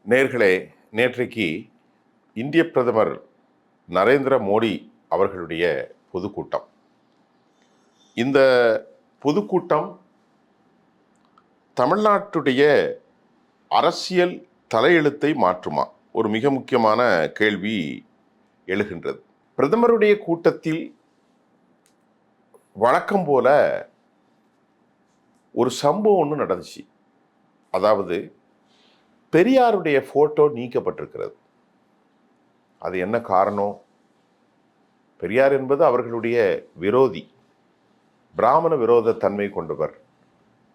நேர்களே, நேற்றைக்கு இந்திய பிரதமர் நரேந்திர மோடி அவர்களுடைய பொதுக்கூட்டம். இந்த பொதுக்கூட்டம் தமிழ்நாட்டுடைய அரசியல் தலையெழுத்தை மாற்றுமா? ஒரு மிக முக்கியமான கேள்வி எழுகின்றது. பிரதமருடைய கூட்டத்தில் வழக்கம் போல ஒரு சம்பவம் ஒன்று நடந்துச்சு. அதாவது பெரியாருடைய போட்டோ நீக்கப்பட்டிருக்கிறது. அது என்ன காரணம்? பெரியார் என்பது அவர்களுடைய விரோதி, பிராமண விரோத தன்மை கொண்டவர்,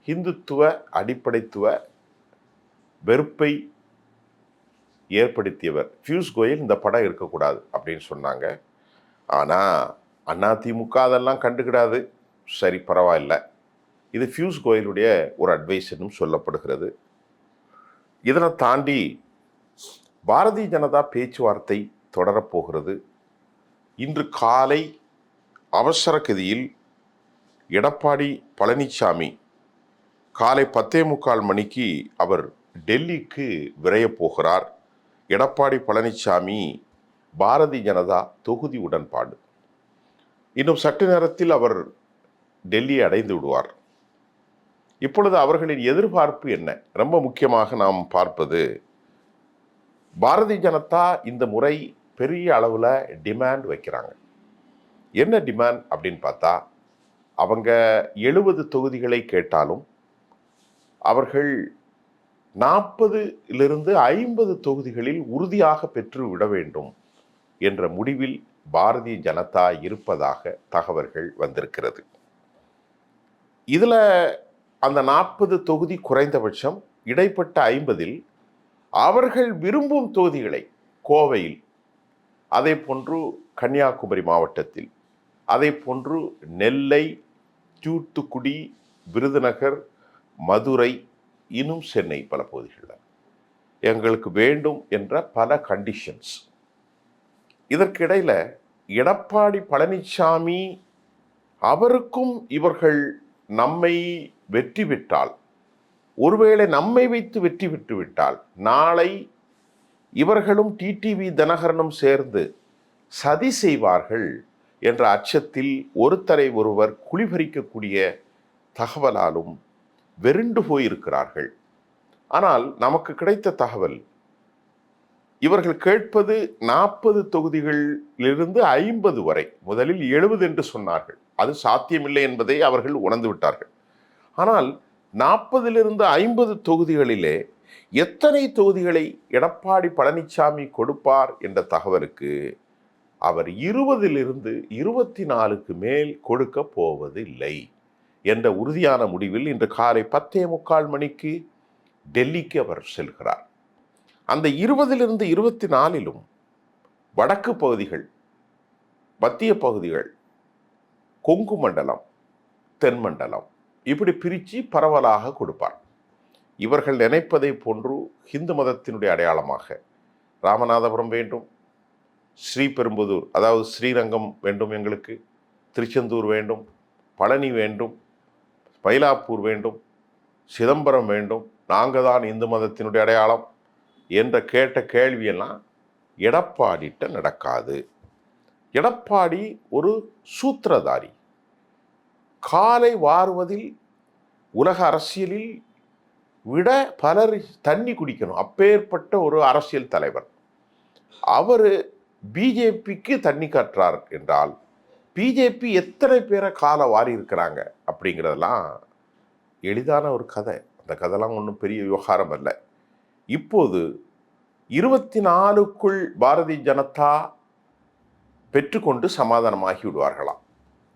இந்துத்துவ அடிப்படைத்துவ வெறுப்பை ஏற்படுத்தியவர். பியூஷ் கோயல் இந்த படம் இருக்கக்கூடாது அப்படின்னு சொன்னாங்க. ஆனால் அதிமுக அதெல்லாம் கண்டுக்கிடாது. சரி, பரவாயில்ல, இது பியூஷ் கோயலுடைய ஒரு அட்வைஸ்னும் சொல்லப்படுகிறது. இதனை தாண்டி பாரதிய ஜனதா பேச்சுவார்த்தை தொடரப்போகிறது. இன்று காலை அவசர கதியில் எடப்பாடி பழனிசாமி காலை 10:45 மணிக்கு அவர் டெல்லிக்கு விரையப் போகிறார். எடப்பாடி பழனிசாமி பாரதிய ஜனதா தொகுதி உடன்பாடு. இன்னும் சற்று நேரத்தில் அவர் டெல்லியை அடைந்து விடுவார். இப்பொழுது அவர்களின் எதிர்பார்ப்பு என்ன? ரொம்ப முக்கியமாக நாம் பார்ப்பது, பாரதிய ஜனதா இந்த முறை பெரிய அளவில் டிமாண்ட் வைக்கிறாங்க. என்ன டிமாண்ட் அப்படின்னு பார்த்தா, அவங்க 70 தொகுதிகளை கேட்டாலும் அவர்கள் 40லிருந்து 50 தொகுதிகளில் உறுதியாக பெற்று விட வேண்டும் என்ற முடிவில் பாரதிய ஜனதா இருப்பதாக தகவல்கள் வந்திருக்கிறது. இதில் அந்த 40 தொகுதி குறைந்தபட்சம், இடைப்பட்ட 50இல் அவர்கள் விரும்பும் தொகுதிகளை கோவையில், அதே போன்று கன்னியாகுமரி மாவட்டத்தில், அதே போன்று நெல்லை, தூத்துக்குடி, விருதுநகர், மதுரை, இன்னும் சென்னை பல பகுதிகளில் எங்களுக்கு வேண்டும் என்ற பல கண்டிஷன்ஸ். இதற்கிடையில் எடப்பாடி பழனிசாமி அவருக்கும் இவர்கள் நம்மை வெற்றி பெற்றால், ஒருவேளை நம்மை வைத்து வெற்றி பெற்று விட்டால், நாளை இவர்களும் டிடிவி தினகரனும் சேர்ந்து சதி செய்வார்கள் என்ற அச்சத்தில் ஒருத்தரை ஒருவர் குளிபறிக்கக்கூடிய தகவலாலும் வெருண்டு போயிருக்கிறார்கள். ஆனால் நமக்கு கிடைத்த தகவல், இவர்கள் கேட்பது 40 தொகுதிகளிலிருந்து 50 வரை. முதலில் 70 என்று சொன்னார்கள். அது சாத்தியமில்லை என்பதை அவர்கள் உணர்ந்து விட்டார்கள். ஆனால் 40லிருந்து 50 தொகுதிகளிலே எத்தனை தொகுதிகளை எடப்பாடி பழனிசாமி கொடுப்பார் என்ற தகவலுக்கு அவர் 20லிருந்து 24க்கு மேல் கொடுக்க போவதில்லை என்ற உறுதியான முடிவில் இன்று காலை 10:45 மணிக்கு டெல்லிக்கு அவர் செல்கிறார். அந்த 20லிருந்து 24லும் வடக்கு பகுதிகள், மத்திய பகுதிகள், கொங்கு மண்டலம், தென் மண்டலம், இப்படி பிரித்து பரவலாக கொடுப்பார். இவர்கள் நினைப்பதை போன்று ஹிந்து மதத்தினுடைய அடையாளமாக ராமநாதபுரம் வேண்டும், ஸ்ரீபெரும்புதூர் அதாவது ஸ்ரீரங்கம் வேண்டும், எங்களுக்கு திருச்செந்தூர் வேண்டும், பழனி வேண்டும், மயிலாப்பூர் வேண்டும், சிதம்பரம் வேண்டும், நாங்கள் தான் இந்து மதத்தினுடைய அடையாளம் என்ற கேட்ட கேள்வியெல்லாம் எடப்பாடிட்ட நடக்காது. எடப்பாடி ஒரு சூத்திரதாரி. காலை வாருவதில் உலக அரசியலில் விட பலர் தண்ணி குடிக்கணும், அப்பேற்பட்ட ஒரு அரசியல் தலைவர். அவர் பிஜேபிக்கு தண்ணி காட்டுறார் என்றால், பிஜேபி எத்தனை பேரை காலை வாரி இருக்கிறாங்க அப்படிங்கிறதெல்லாம் எளிதான ஒரு கதை. அந்த கதைலாம் ஒன்றும் பெரிய விவகாரம் அல்ல. இப்போது 24க்குள் பாரதிய ஜனதா பெற்றுக்கொண்டு சமாதானமாகி விடுவார்களா,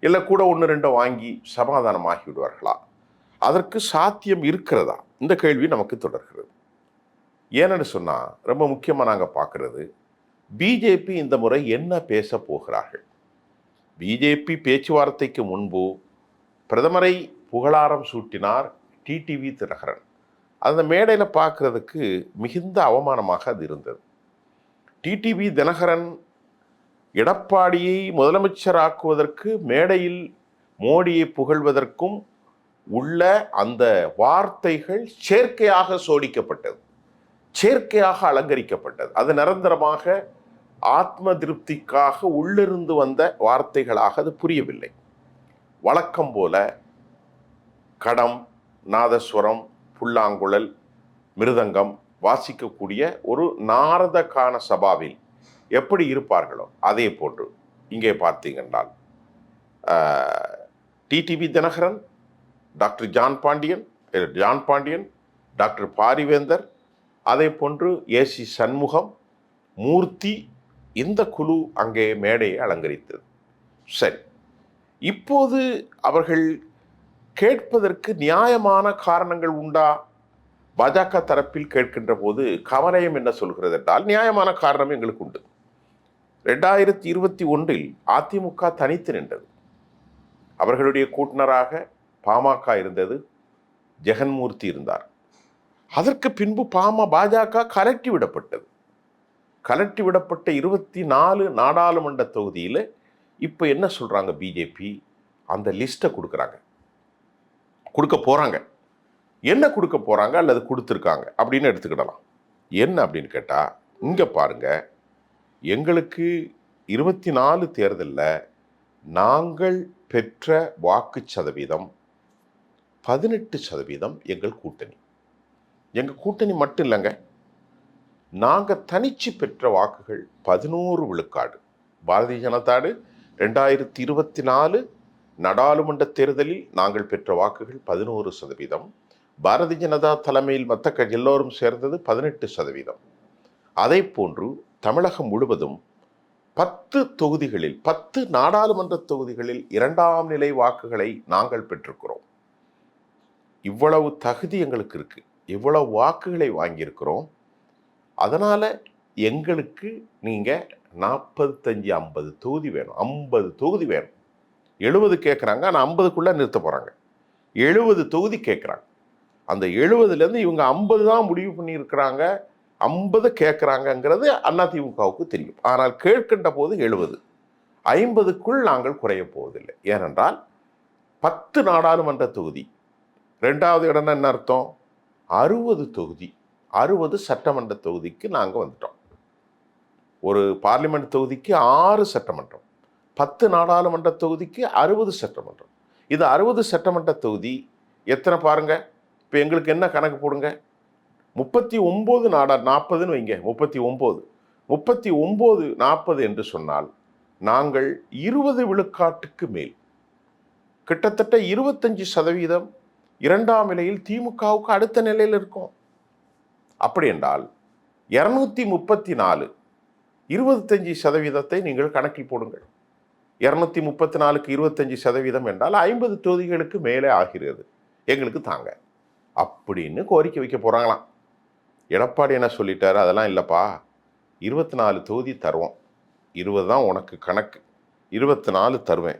இல்லை கூட 1-2 வாங்கி சமாதானமாகி விடுவார்களா? அதற்கு சாத்தியம் இருக்கிறதா? இந்த கேள்வி நமக்கு தொடர்கிறது. ஏன்னு சொன்னால், ரொம்ப முக்கியமாக நாங்கள் பார்க்குறது, பிஜேபி இந்த முறை என்ன பேச போகிறார்கள். பிஜேபி பேச்சுவார்த்தைக்கு முன்பு பிரதமரை புகழாரம் சூட்டினார் டிடிவி தினகரன். அந்த மேடையில் பார்க்குறதுக்கு மிகுந்த அவமானமாக அது இருந்தது. டிடிவி தினகரன் எடப்பாடியை முதலமைச்சராக்குவதற்கு மேடையில் மோடியை புகழ்வதற்கும் உள்ள அந்த வார்த்தைகள் செயற்கையாக சோடிக்கப்பட்டது. செயற்கையாக அலங்கரிக்கப்பட்டது. அது நிரந்தரமாக ஆத்ம திருப்திக்காக உள்ளிருந்து வந்த வார்த்தைகளாக அது புரியவில்லை. வழக்கம் போல கடம், நாதஸ்வரம், புல்லாங்குழல், மிருதங்கம் வாசிக்கக்கூடிய ஒரு நாரத கான சபாவில் எப்படி இருப்பார்களோ அதே போன்று இங்கே பார்த்தீங்கன்றால் TTV Dhinakaran, doctor John Pandian, doctor Paarivendhar, அதே போன்று ஏசி சண்முகம், மூர்த்தி, இந்த குழு அங்கே மேடையை அலங்கரித்தது. சரி, இப்போது அவர்கள் கேட்பதற்கு நியாயமான காரணங்கள் உண்டா? பாஜக தரப்பில் கேட்கின்ற போது கமலயம் என்ன சொல்கிறது என்றால், நியாயமான காரணம் எங்களுக்கு உண்டு. 2021 அதிமுக தனித்து நின்றது. அவர்களுடைய கூட்டணராக பாமக இருந்தது, ஜெகன்மூர்த்தி இருந்தார். அதற்கு பின்பு பாஜக கலட்டி விடப்பட்டது. கலட்டி விடப்பட்ட 24 நாடாளுமன்ற தொகுதியில் இப்போ என்ன சொல்றாங்க? பிஜேபி அந்த லிஸ்ட்டை கொடுக்க போறாங்க. என்ன கொடுக்க போறாங்க அல்லது கொடுத்துருக்காங்க அப்படின்னு எடுத்துக்கிடலாம். என்ன அப்படின்னு கேட்டா, இங்க பாருங்க, எங்களுக்கு 24 தேர்தலில் நாங்கள் பெற்ற வாக்கு சதவீதம் 18% எங்கள் கூட்டணி. எங்கள் கூட்டணி மட்டும் இல்லைங்க, நாங்கள் தனிச்சு பெற்ற வாக்குகள் 11 விழுக்காடு. பாரதிய ஜனதாடு 2024 நாடாளுமன்ற தேர்தலில் நாங்கள் பெற்ற வாக்குகள் 11%. பாரதிய ஜனதா தலைமையில் மற்ற எல்லோரும் சேர்ந்தது 18%. அதே போன்று தமிழகம் முழுவதும் 10 தொகுதிகளில் 10 நாடாளுமன்ற தொகுதிகளில் 2ஆம் நிலை வாக்குகளை நாங்கள் பெற்றிருக்கிறோம். இவ்வளவு தகுதி எங்களுக்கு இருக்கு, இவ்வளவு வாக்குகளை வாங்கியிருக்கிறோம். அதனால எங்களுக்கு நீங்க 45-50 தொகுதி வேணும், 50 தொகுதி வேணும். 70 கேட்குறாங்க, ஆனால் 50க்குள்ள நிறுத்த போறாங்க. 70 தொகுதி கேட்குறாங்க. அந்த 70லேருந்து இவங்க 50 தான் முடிவு பண்ணியிருக்கிறாங்க, 50 கேட்குறாங்கங்கிறது அதிமுகவுக்கு தெரியும். ஆனால் கேட்கின்ற போது 70, 50க்குள் நாங்கள் குறைய போவதில்லை. ஏனென்றால் 10 நாடாளுமன்ற தொகுதி, 2வது இடம் என்ன அர்த்தம்? 60 தொகுதி, 60 சட்டமன்ற தொகுதிக்கு நாங்கள் வந்துட்டோம். ஒரு பார்லிமெண்ட் தொகுதிக்கு 6 சட்டமன்றம், 10 நாடாளுமன்ற தொகுதிக்கு 60 சட்டமன்றம். இது 60 சட்டமன்ற தொகுதி எத்தனை பாருங்க. இப்போ எங்களுக்கு என்ன கணக்கு போடுங்க? 39 40ன்னு வைங்க. 39 40 என்று சொன்னால் நாங்கள் 20 விழுக்காட்டுக்கு மேல், கிட்டத்தட்ட 25% 2ஆம் நிலையில் திமுகவுக்கு அடுத்த நிலையில் இருக்கும். அப்படி என்றால் 234 25% நீங்கள் கணக்கில் போடுங்கள். 234க்கு 25% என்றால் 50 தொகுதிகளுக்கு மேலே ஆகிறது. எங்களுக்கு தாங்க அப்படின்னு கோரிக்கை வைக்க போறாங்களாம். எடப்பாடி என்ன சொல்லிட்டாரு? அதெல்லாம் இல்லைப்பா, 24 தொகுதி தருவோம், 20 தான் உனக்கு கணக்கு, 24 தருவேன்,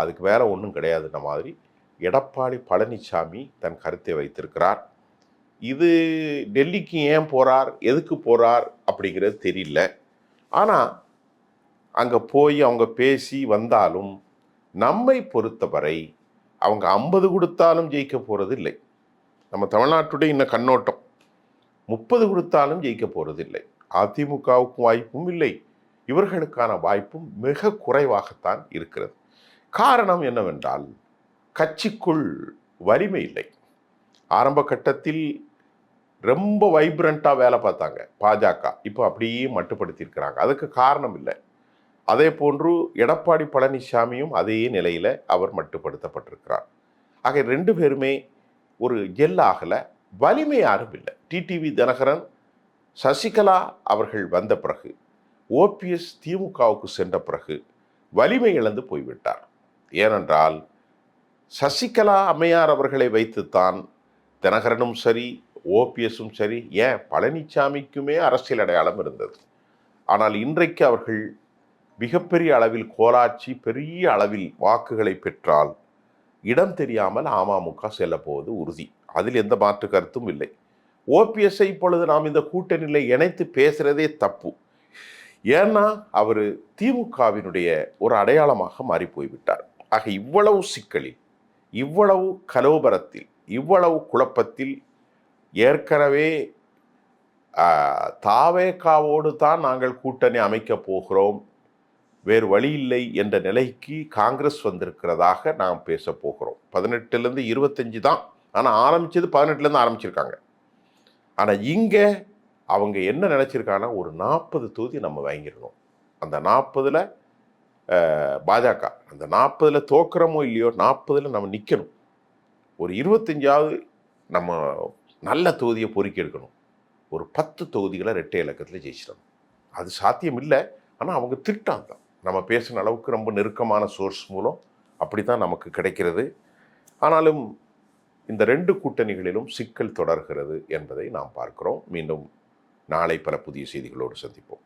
அதுக்கு வேற ஒன்றும் கிடையாதுன்ற மாதிரி எடப்பாடி பழனிசாமி தன் கருத்தை வைத்திருக்கிறார். இது டெல்லிக்கு ஏன் போறார், எதுக்கு போறார் அப்படிங்கிறது தெரியல. ஆனால் அங்கே போய் அவங்க பேசி வந்தாலும் நம்மை பொறுத்தவரை அவங்க 50 கொடுத்தாலும் ஜெயிக்க போறது இல்லை. நம்ம தமிழ்நாட்டுடைய இன்னும் கண்ணோட்டம் 30 கொடுத்தாலும் ஜெயிக்க போறது இல்லை. அதிமுகவுக்கும் வாய்ப்பும் இல்லை, இவர்களுக்கான வாய்ப்பும் மிக குறைவாகத்தான் இருக்கிறது. காரணம் என்னவென்றால், கட்சிக்குள் வலிமை இல்லை. ஆரம்ப கட்டத்தில் ரொம்ப வைப்ரண்ட்டாக வேலை பார்த்தாங்க பாஜக, இப்போ அப்படியே மட்டுப்படுத்தியிருக்கிறாங்க. அதுக்கு காரணம் இல்லை. அதே போன்று எடப்பாடி பழனிசாமியும் அதே நிலையில் அவர் மட்டுப்படுத்தப்பட்டிருக்கிறார். ஆக 2 பேருமே ஒரு ஜெல்லாகல, வலிமை யாரும் இல்லை. டிடிவி தினகரன், சசிகலா அவர்கள் வந்த பிறகு, ஓபிஎஸ் திமுகவுக்கு சென்ற பிறகு வலிமை இழந்து போய்விட்டார். ஏனென்றால் சசிகலா அம்மையார் அவர்களை வைத்துத்தான் தினகரனும் சரி, ஓபிஎஸும் சரி, ஏன் பழனிசாமிக்குமே அரசியல் அடையாளம் இருந்தது. ஆனால் இன்றைக்கு அவர்கள் மிகப்பெரிய அளவில் கோலாட்சி, பெரிய அளவில் வாக்குகளை பெற்றால் இடம் தெரியாமல் அமமுக செல்ல போவது உறுதி. அதில் எந்த மாற்று கருத்தும் இல்லை. ஓபிஎஸ்ஐ இப்பொழுது நாம் இந்த கூட்டணியில் இணைத்து பேசுறதே தப்பு. ஏன்னா அவர் திமுகவினுடைய ஒரு அடையாளமாக மாறி போய்விட்டார். ஆக இவ்வளவு சிக்கலில், இவ்வளவு கலோபரத்தில், இவ்வளவு குழப்பத்தில் ஏற்கனவே தாவேகாவோடு தான் நாங்கள் கூட்டணி அமைக்கப் போகிறோம், வேறு வழி இல்லை என்ற நிலைக்கு காங்கிரஸ் வந்திருக்கிறதாக நாம் பேச போகிறோம். 18லேருந்து 25 தான், ஆனால் ஆரம்பிச்சது 18லேருந்து ஆரம்பிச்சிருக்காங்க. ஆனால் இங்கே அவங்க என்ன நினச்சிருக்காங்கன்னா, ஒரு 40 தொகுதி நம்ம வாங்கிடணும். அந்த 40ல் பாஜக அந்த 40ல் தோக்குறமோ இல்லையோ 40ல் நம்ம நிற்கணும். ஒரு 25ஆவது நம்ம நல்ல தொகுதியை பொறுக்கி எடுக்கணும். ஒரு 10 தொகுதிகளை இரட்டை இலக்கத்தில் ஜெயிச்சிடணும். அது சாத்தியம் இல்லை, ஆனால் அவங்க திட்டம் தான். நம்ம பேசின அளவுக்கு ரொம்ப நெருக்கமான சோர்ஸ் மூலம் அப்படி தான் நமக்கு கிடைக்கிறது. ஆனாலும் இந்த 2 கூட்டணிகளிலும் சிக்கல் தொடர்கிறது என்பதை நாம் பார்க்கிறோம். மீண்டும் நாளை பல புதிய செய்திகளோடு சந்திப்போம்.